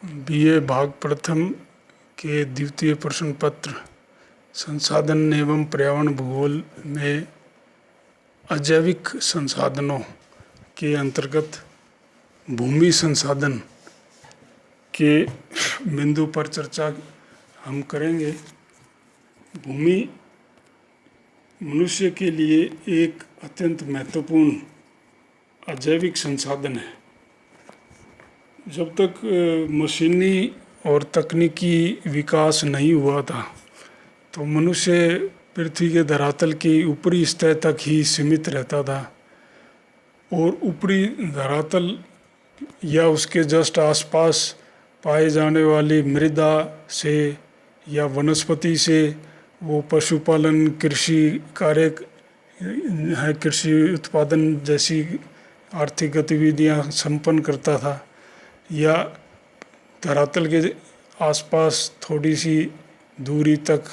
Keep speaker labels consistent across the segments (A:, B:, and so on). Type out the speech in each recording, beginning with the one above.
A: BA भाग प्रथम के द्वितीय प्रश्न पत्र संसाधन एवं पर्यावरण भूगोल में अजैविक संसाधनों के अंतर्गत भूमि संसाधन के बिंदु पर चर्चा हम करेंगे। भूमि मनुष्य के लिए एक अत्यंत महत्वपूर्ण अजैविक संसाधन है। जब तक मशीनी और तकनीकी विकास नहीं हुआ था तो मनुष्य पृथ्वी के धरातल की ऊपरी सतह तक ही सीमित रहता था और ऊपरी धरातल या उसके जस्ट आसपास पाए जाने वाली मृदा से या वनस्पति से वो पशुपालन, कृषि कार्य है, कृषि उत्पादन जैसी आर्थिक गतिविधियां संपन्न करता था या धरातल के आसपास थोड़ी सी दूरी तक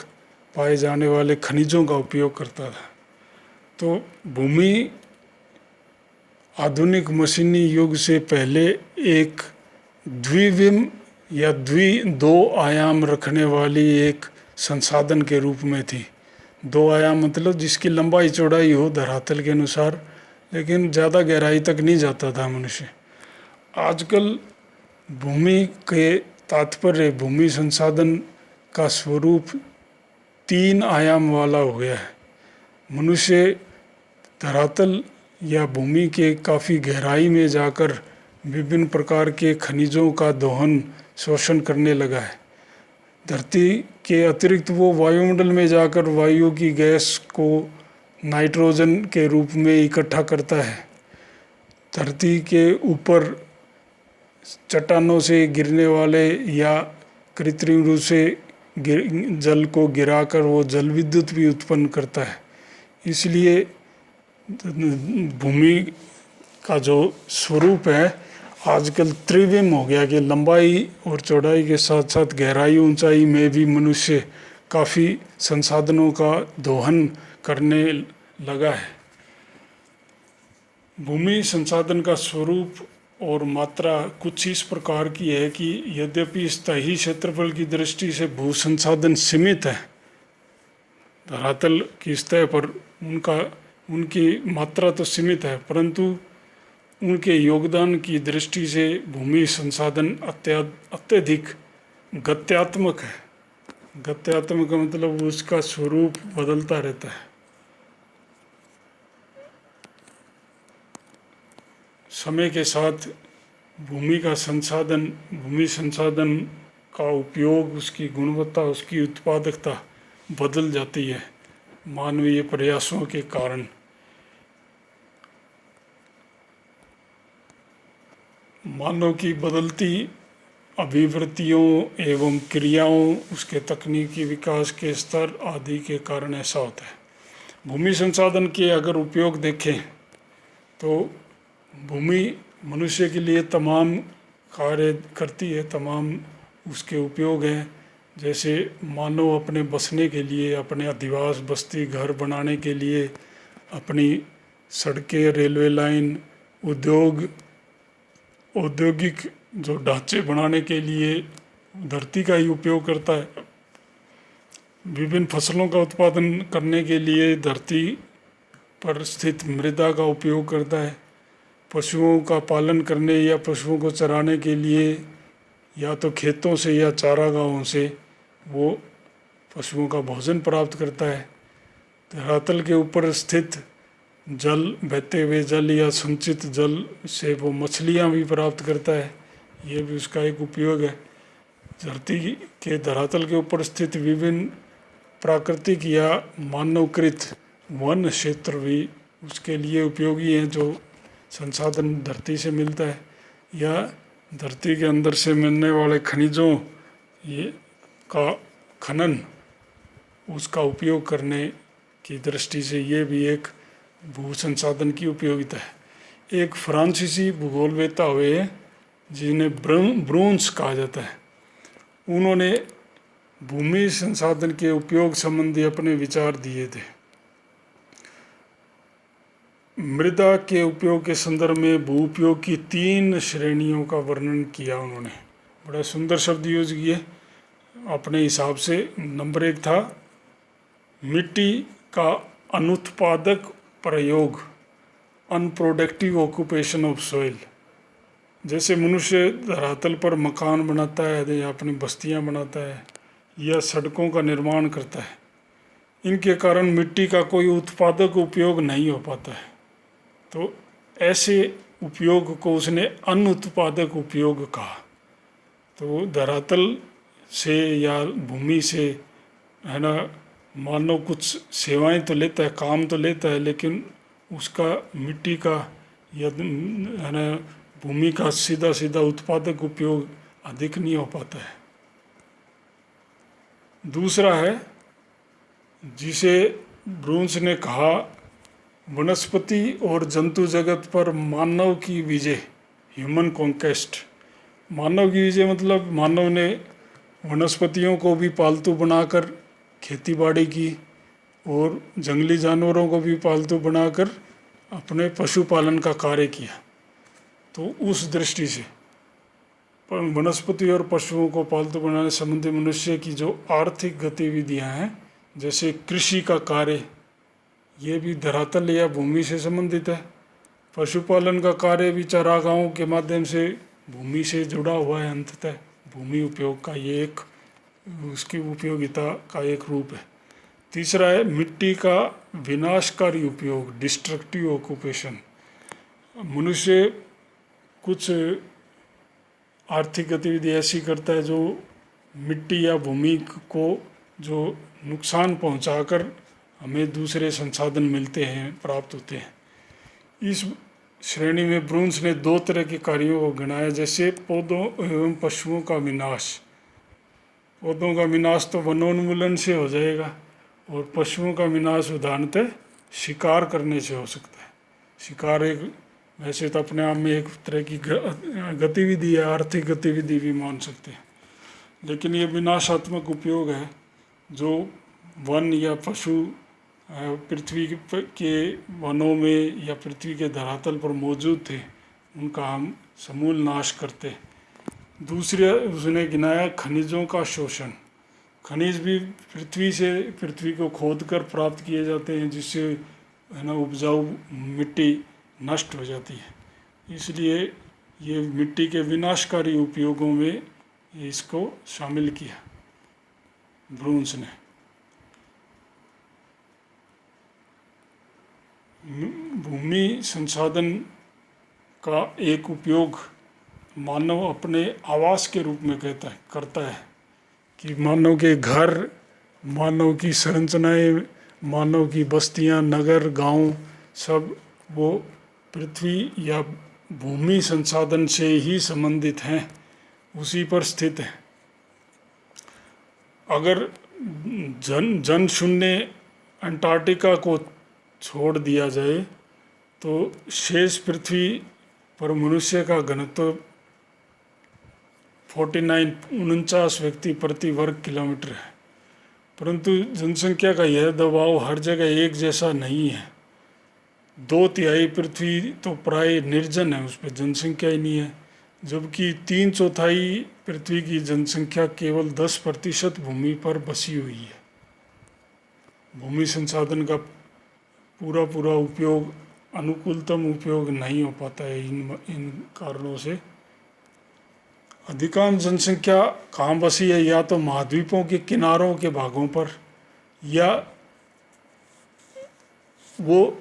A: पाए जाने वाले खनिजों का उपयोग करता था। तो भूमि आधुनिक मशीनी युग से पहले एक द्विविम या दो आयाम रखने वाली एक संसाधन के रूप में थी। दो आयाम मतलब जिसकी लंबाई चौड़ाई हो धरातल के अनुसार, लेकिन ज़्यादा गहराई तक नहीं जाता था मनुष्य। आजकल भूमि के तात्पर्य भूमि संसाधन का स्वरूप 3 आयाम वाला हो गया है। मनुष्य धरातल या भूमि के काफ़ी गहराई में जाकर विभिन्न प्रकार के खनिजों का दोहन शोषण करने लगा है। धरती के अतिरिक्त वो वायुमंडल में जाकर वायु की गैस को नाइट्रोजन के रूप में इकट्ठा करता है। धरती के ऊपर चट्टानों से गिरने वाले या कृत्रिम रूप से जल को गिराकर वो जल विद्युत भी उत्पन्न करता है। इसलिए भूमि का जो स्वरूप है आजकल त्रिविम हो गया कि लंबाई और चौड़ाई के साथ साथ गहराई ऊंचाई में भी मनुष्य काफ़ी संसाधनों का दोहन करने लगा है। भूमि संसाधन का स्वरूप और मात्रा कुछ इस प्रकार की है कि यद्यपि स्थायी क्षेत्रफल की दृष्टि से भू संसाधन सीमित है, धरातल की सतह पर उनकी मात्रा तो सीमित है, परंतु उनके योगदान की दृष्टि से भूमि संसाधन अत्यधिक गत्यात्मक है। गत्यात्मक का मतलब उसका स्वरूप बदलता रहता है। समय के साथ भूमि संसाधन का उपयोग, उसकी गुणवत्ता, उसकी उत्पादकता बदल जाती है मानवीय प्रयासों के कारण। मानव की बदलती अभिवृत्तियों एवं क्रियाओं, उसके तकनीकी विकास के स्तर आदि के कारण ऐसा होता है। भूमि संसाधन के अगर उपयोग देखें तो भूमि मनुष्य के लिए तमाम कार्य करती है, तमाम उसके उपयोग हैं। जैसे मानव अपने बसने के लिए, अपने अधिवास बस्ती घर बनाने के लिए, अपनी सड़कें, रेलवे लाइन, औद्योगिक जो ढांचे बनाने के लिए धरती का ही उपयोग करता है। विभिन्न फसलों का उत्पादन करने के लिए धरती पर स्थित मृदा का उपयोग करता है। पशुओं का पालन करने या पशुओं को चराने के लिए या तो खेतों से या चारागाहों से वो पशुओं का भोजन प्राप्त करता है। धरातल के ऊपर स्थित जल, बहते हुए जल या संचित जल से वो मछलियां भी प्राप्त करता है, ये भी उसका एक उपयोग है। धरती के धरातल के ऊपर स्थित विभिन्न प्राकृतिक या मानवकृत वन क्षेत्र भी उसके लिए उपयोगी हैं, जो संसाधन धरती से मिलता है, या धरती के अंदर से मिलने वाले खनिजों का खनन, उसका उपयोग करने की दृष्टि से ये भी एक भू संसाधन की उपयोगिता है। एक फ्रांसीसी भूगोलवेत्ता हुए जिन्हें ब्रोन्स कहा जाता है, उन्होंने भूमि संसाधन के उपयोग संबंधी अपने विचार दिए थे। मृदा के उपयोग के संदर्भ में भू उपयोग की 3 श्रेणियों का वर्णन किया उन्होंने। बड़ा सुंदर शब्द यूज किए अपने हिसाब से। नंबर 1 था मिट्टी का अनुत्पादक प्रयोग, अनप्रोडक्टिव ऑक्यूपेशन ऑफ सॉइल। जैसे मनुष्य धरातल पर मकान बनाता है या अपनी बस्तियां बनाता है या सड़कों का निर्माण करता है, इनके कारण मिट्टी का कोई उत्पादक उपयोग नहीं हो पाता है। तो ऐसे उपयोग को उसने अनुत्पादक उपयोग कहा। तो धरातल से या भूमि से, है ना, मानव कुछ सेवाएं तो लेता है, काम तो लेता है, लेकिन उसका मिट्टी का या, है ना, भूमि का सीधा सीधा उत्पादक उपयोग अधिक नहीं हो पाता है। दूसरा है जिसे ब्रून्स ने कहा वनस्पति और जंतु जगत पर मानव की विजय, ह्यूमन कॉन्क्वेस्ट। मानव की विजय मतलब मानव ने वनस्पतियों को भी पालतू बनाकर खेती बाड़ी की और जंगली जानवरों को भी पालतू बनाकर अपने पशुपालन का कार्य किया। तो उस दृष्टि से वनस्पति और पशुओं को पालतू बनाने संबंधी मनुष्य की जो आर्थिक गतिविधियां हैं, जैसे कृषि का कार्य, ये भी धरातल या भूमि से संबंधित है। पशुपालन का कार्य भी चारागाहों के माध्यम से भूमि से जुड़ा हुआ है। अंततः भूमि उपयोग का ये एक उसकी उपयोगिता का एक रूप है। तीसरा है मिट्टी का विनाशकारी उपयोग, डिस्ट्रक्टिव ऑक्यूपेशन। मनुष्य कुछ आर्थिक गतिविधि ऐसी करता है जो मिट्टी या भूमि को जो नुकसान पहुंचाकर हमें दूसरे संसाधन मिलते हैं, प्राप्त होते हैं। इस श्रेणी में ब्रून्स ने 2 तरह के कार्यों को गिनाया, जैसे पौधों एवं पशुओं का विनाश। पौधों का विनाश तो वनोन्मूलन से हो जाएगा और पशुओं का विनाश उदाहरणतः शिकार करने से हो सकता है। शिकार एक वैसे तो अपने आप में एक तरह की गतिविधि है, आर्थिक गतिविधि भी मान सकते हैं, लेकिन ये विनाशात्मक उपयोग है जो वन या पशु पृथ्वी के वनों में या पृथ्वी के धरातल पर मौजूद थे, उनका हम समूल नाश करते। दूसरे उसने गिनाया खनिजों का शोषण। खनिज भी पृथ्वी को खोदकर प्राप्त किए जाते हैं, जिससे, है ना, उपजाऊ मिट्टी नष्ट हो जाती है। इसलिए ये मिट्टी के विनाशकारी उपयोगों में इसको शामिल किया ब्रून्स ने। भूमि संसाधन का एक उपयोग मानव अपने आवास के रूप में करता है कि मानव के घर, मानव की संरचनाएं, मानव की बस्तियां, नगर, गांव, सब वो पृथ्वी या भूमि संसाधन से ही संबंधित हैं, उसी पर स्थित है। अगर जन शून्य अंटार्कटिका को छोड़ दिया जाए तो शेष पृथ्वी पर मनुष्य का घनत्व 49 व्यक्ति प्रति वर्ग किलोमीटर है। परंतु जनसंख्या का यह दबाव हर जगह एक जैसा नहीं है। 2/3 पृथ्वी तो प्राय निर्जन है, उस पर जनसंख्या ही नहीं है, जबकि 3/4 पृथ्वी की जनसंख्या केवल 10% भूमि पर बसी हुई है। भूमि संसाधन का पूरा उपयोग, अनुकूलतम उपयोग नहीं हो पाता है इन कारणों से। अधिकांश जनसंख्या कहाँ बसी है? या तो महाद्वीपों के किनारों के भागों पर, या वो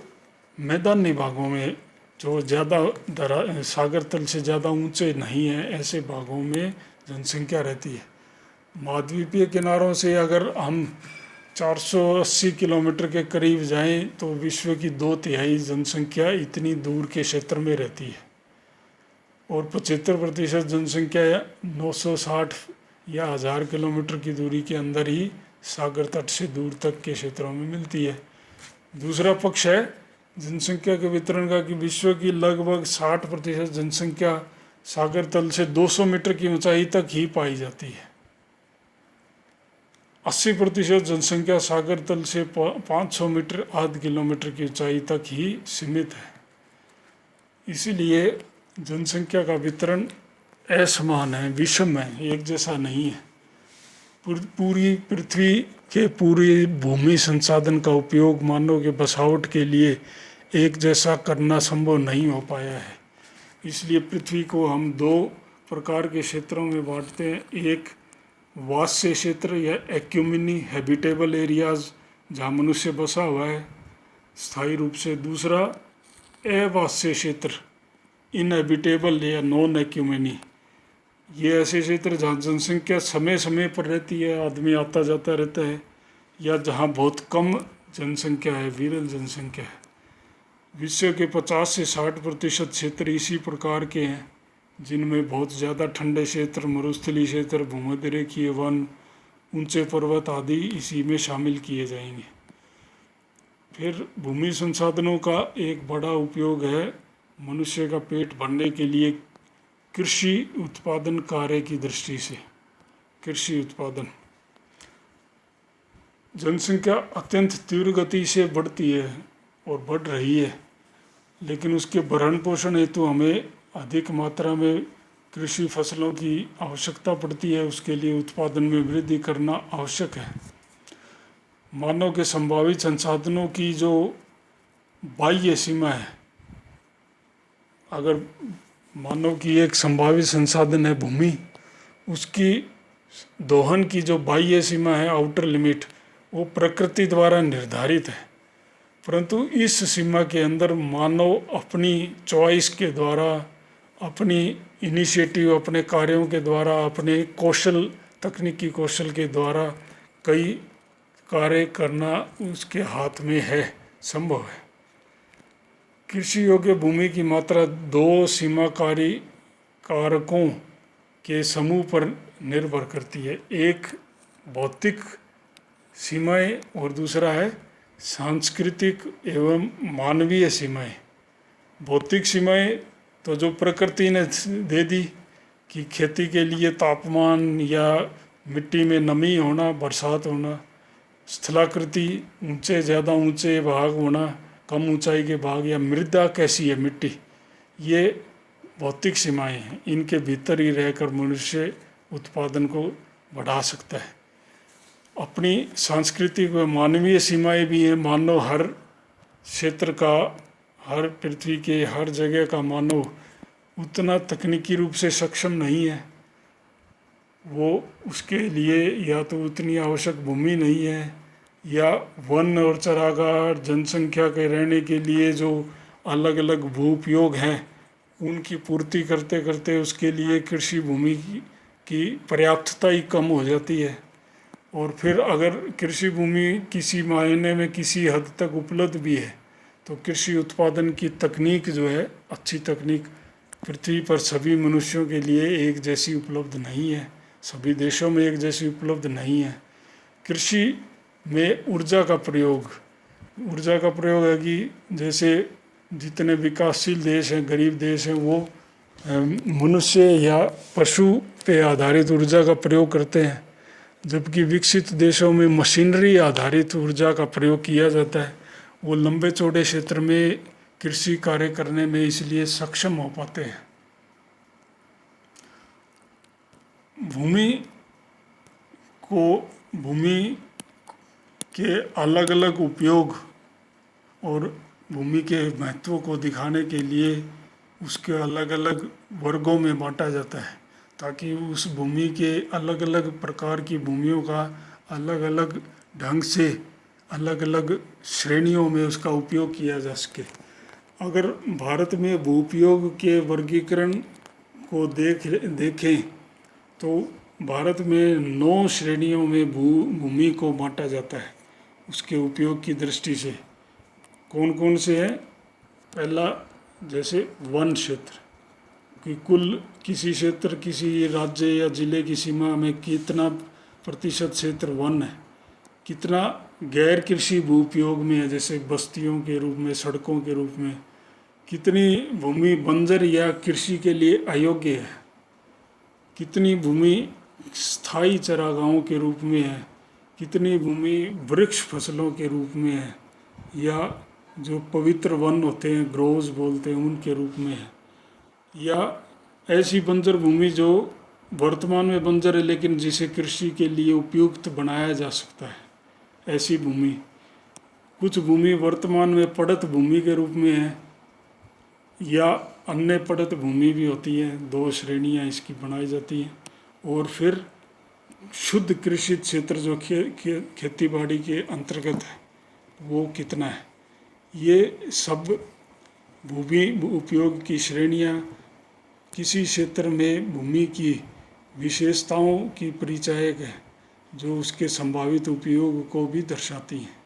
A: मैदानी भागों में जो ज़्यादा सागर तल से ज़्यादा ऊंचे नहीं हैं, ऐसे भागों में जनसंख्या रहती है। महाद्वीपीय किनारों से अगर हम 480 किलोमीटर के करीब जाएं तो विश्व की 2/3 जनसंख्या इतनी दूर के क्षेत्र में रहती है, और 75% जनसंख्या 960 या 1000 किलोमीटर की दूरी के अंदर ही सागर तट से दूर तक के क्षेत्रों में मिलती है। दूसरा पक्ष है जनसंख्या के वितरण का कि विश्व की लगभग 60% जनसंख्या सागर तल से 200 मीटर की ऊंचाई तक ही पाई जाती है। 80% जनसंख्या सागर तल से 500 मीटर आध किलोमीटर की ऊंचाई तक ही सीमित है। इसीलिए जनसंख्या का वितरण असमान है, विषम है, एक जैसा नहीं है। पूरी पृथ्वी के पूरी भूमि संसाधन का उपयोग मानव के बसावट के लिए एक जैसा करना संभव नहीं हो पाया है। इसलिए पृथ्वी को हम दो प्रकार के क्षेत्रों में बांटते हैं। एक वास्य क्षेत्र या एक्यूमिनी हैबिटेबल एरियाज, जहाँ मनुष्य बसा हुआ है स्थायी रूप से। दूसरा अवास्य क्षेत्र, इनहैबिटेबल या नॉन एक्यूमिनी, ये ऐसे क्षेत्र जहाँ जनसंख्या समय समय पर रहती है, आदमी आता जाता रहता है, या जहाँ बहुत कम जनसंख्या है, विरल जनसंख्या है। विश्व के 50 से 60% क्षेत्र इसी प्रकार के हैं, जिनमें बहुत ज़्यादा ठंडे क्षेत्र, मरुस्थलीय क्षेत्र, भूमध्यरेखीय वन, ऊंचे पर्वत आदि इसी में शामिल किए जाएंगे। फिर भूमि संसाधनों का एक बड़ा उपयोग है मनुष्य का पेट भरने के लिए कृषि उत्पादन कार्य की दृष्टि से। कृषि उत्पादन, जनसंख्या अत्यंत तीव्र गति से बढ़ती है और बढ़ रही है, लेकिन उसके भरण पोषण हेतु हमें अधिक मात्रा में कृषि फसलों की आवश्यकता पड़ती है। उसके लिए उत्पादन में वृद्धि करना आवश्यक है। मानव के संभावित संसाधनों की जो बाह्य सीमा है, अगर मानव की एक संभावित संसाधन है भूमि, उसकी दोहन की जो बाह्य सीमा है, आउटर लिमिट, वो प्रकृति द्वारा निर्धारित है। परंतु इस सीमा के अंदर मानव अपनी चॉइस के द्वारा, अपनी इनिशिएटिव, अपने कार्यों के द्वारा, अपने कौशल, तकनीकी कौशल के द्वारा कई कार्य करना उसके हाथ में है, संभव है। कृषि योग्य भूमि की मात्रा दो सीमाकारी कारकों के समूह पर निर्भर करती है। एक भौतिक सीमाएं और दूसरा है सांस्कृतिक एवं मानवीय सीमाएं। भौतिक सीमाएं तो जो प्रकृति ने दे दी कि खेती के लिए तापमान या मिट्टी में नमी होना, बरसात होना, स्थलाकृति, ऊंचे ज़्यादा ऊंचे भाग होना, कम ऊंचाई के भाग, या मृदा कैसी है मिट्टी, ये भौतिक सीमाएं हैं। इनके भीतर ही रहकर मनुष्य उत्पादन को बढ़ा सकता है। अपनी सांस्कृतिक व मानवीय सीमाएं भी हैं। मानव हर क्षेत्र का, हर पृथ्वी के हर जगह का मानव उतना तकनीकी रूप से सक्षम नहीं है। वो उसके लिए या तो उतनी आवश्यक भूमि नहीं है, या वन और चरागाह, जनसंख्या के रहने के लिए जो अलग अलग भू उपयोग हैं, उनकी पूर्ति करते करते उसके लिए कृषि भूमि की पर्याप्तता ही कम हो जाती है। और फिर अगर कृषि भूमि किसी मायने में किसी हद तक उपलब्ध भी है, तो कृषि उत्पादन की तकनीक जो है, अच्छी तकनीक, पृथ्वी पर सभी मनुष्यों के लिए एक जैसी उपलब्ध नहीं है, सभी देशों में एक जैसी उपलब्ध नहीं है। कृषि में ऊर्जा का प्रयोग है कि जैसे जितने विकासशील देश हैं, गरीब देश हैं, वो मनुष्य या पशु पे आधारित ऊर्जा का प्रयोग करते हैं, जबकि विकसित देशों में मशीनरी आधारित ऊर्जा का प्रयोग किया जाता है। वो लंबे चौड़े क्षेत्र में कृषि कार्य करने में इसलिए सक्षम हो पाते हैं। भूमि के अलग अलग उपयोग और भूमि के महत्व को दिखाने के लिए उसके अलग अलग वर्गों में बांटा जाता है, ताकि उस भूमि के अलग अलग प्रकार की भूमियों का अलग अलग ढंग से, अलग अलग श्रेणियों में उसका उपयोग किया जा सके। अगर भारत में भू उपयोग के वर्गीकरण को देखें तो भारत में 9 श्रेणियों में भूमि को बांटा जाता है उसके उपयोग की दृष्टि से। कौन कौन से हैं? पहला, जैसे वन क्षेत्र, कि कुल किसी क्षेत्र, किसी राज्य या जिले की सीमा में कितना प्रतिशत क्षेत्र वन है, कितना गैर कृषि भू उपयोग में है, जैसे बस्तियों के रूप में, सड़कों के रूप में, कितनी भूमि बंजर या कृषि के लिए अयोग्य है, कितनी भूमि स्थायी चरागाहों के रूप में है, कितनी भूमि वृक्ष फसलों के रूप में है, या जो पवित्र वन होते हैं, ग्रोव्स बोलते हैं, उनके रूप में है, या ऐसी बंजर भूमि जो वर्तमान में बंजर है लेकिन जिसे कृषि के लिए उपयुक्त बनाया जा सकता है, ऐसी भूमि। कुछ भूमि वर्तमान में पड़त भूमि के रूप में है या अन्य पड़त भूमि भी होती है, दो श्रेणियां इसकी बनाई जाती हैं। और फिर शुद्ध कृषि क्षेत्र जो खेती बाड़ी के अंतर्गत है वो कितना है। ये सब भूमि उपयोग की श्रेणियां किसी क्षेत्र में भूमि की विशेषताओं की परिचायक है जो उसके संभावित उपयोग को भी दर्शाती हैं।